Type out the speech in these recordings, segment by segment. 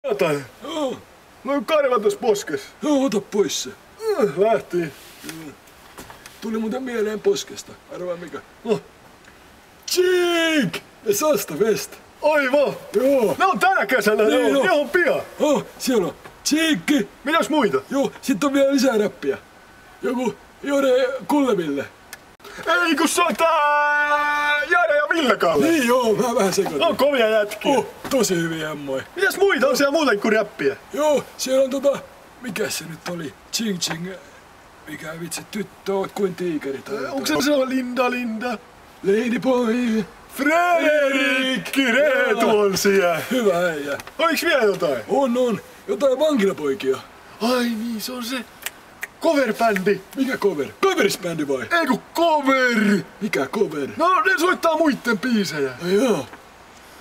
Jotain. Joo. No karva tuossa poskessa. Joo, ota pois se. Lähti. Tuli muuten mieleen poskesta. Arvaa mikä. No. Cheek! Ja Sasta West. Aivan. Joo. Ne on tänä kesänä. Niin Ne on. on pian. Siellä on Cheekki. Mitäs muita? Joo, sit on vielä lisää räppiä. Joku Jode Kulleville. Ei kun se on tää Jare ja Ville-Kalle. Niin joo, mä vähän sekoitin. Ne on kovia jätkiä. Tosi hyviä hemmoja. Mitäs muita on siellä muuten kuin räppiä? Joo, siellä on mikä se nyt oli? Ching Ching. Mikä vitsi, tyttö oot kuin tiikeri tai Onko se Linda? Ladyboy. Frederikki Reetu on siellä. Hyvä äijä. Oliks vielä jotain? On. Jotain vankilapoikia. Ai niin, se on se coverbändi. Mikä cover? Coverisbändi vai? Ei kun cover! Mikä cover? No ne soittaa muitten biisejä. Ai joo.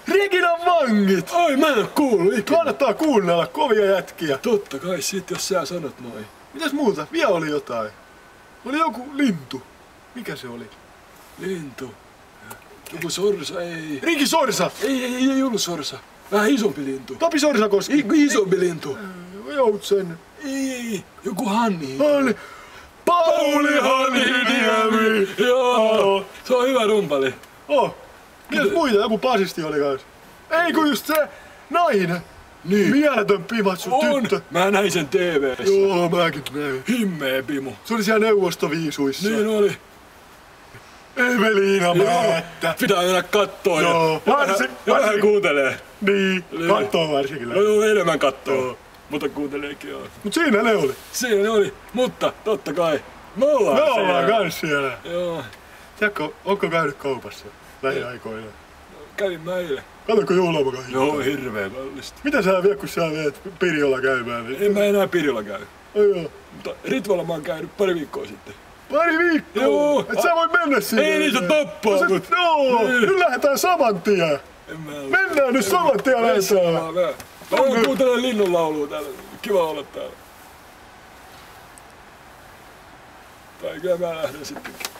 Reginan vangit! Ai mä en oo kuullut ikinä. Kannattaa kuunnella, kovia jätkiä. Totta kai sit jos sä sanot noin. Mitäs muuta? Vielä oli jotain. Oli joku lintu. Mikä se oli? Lintu. Joku sorsa, ei. Rinki Sorsa! Ei ollut sorsa. Vähän isompi lintu. Topi Sorsakoski. Isompi lintu. Joutsen. Ei. Joku Hanni. Pauli Hanhiniemi! Joo. Se on hyvä rumpali. Mitäs muita? Joku basisti oli kans. Ei kun just se nainen. Niin. Mieletön pimatsu tyttö. Mä näin sen TV:ssä. Joo, mäkin näin. Himmeä pimu. Se oli siellä Neuvostoviisuissa. Niin oli. Eveliina Määttä. Pitää mennä kattoo Joo. ja vähän kuuntelee. Niin, kattoo varsinkin. Joo, enemmän kattoo. Mutta kuunteleekin joo. Mut siinä ne oli. Siinä ne oli, mutta totta kai. Me ollaan Kans siellä. Joo. Tiedätkö, onko käynyt kaupassa lähiaikoina? Kävin mä eilen. Katsotko juhlamakan hintaa? Joo, hirveän kallista. Mitä sä viet, kun sä meet Pirjolla käymään? Niin? En mä enää Pirjolla käy. Ai joo. Mutta Ritvala mä oon käynyt pari viikkoa sitten. Pari viikkoa? Joo. Et sä voi mennä sinne. Ei niitä tappaa, mut... Joo, Niin. nyt lähdetään saman tien. Mennään nyt saman tien lähdetään. Mä oon kuuntelemaan linnunlaulua täällä. Kiva olla täällä. Tai kyllä mä lähden sittenkin.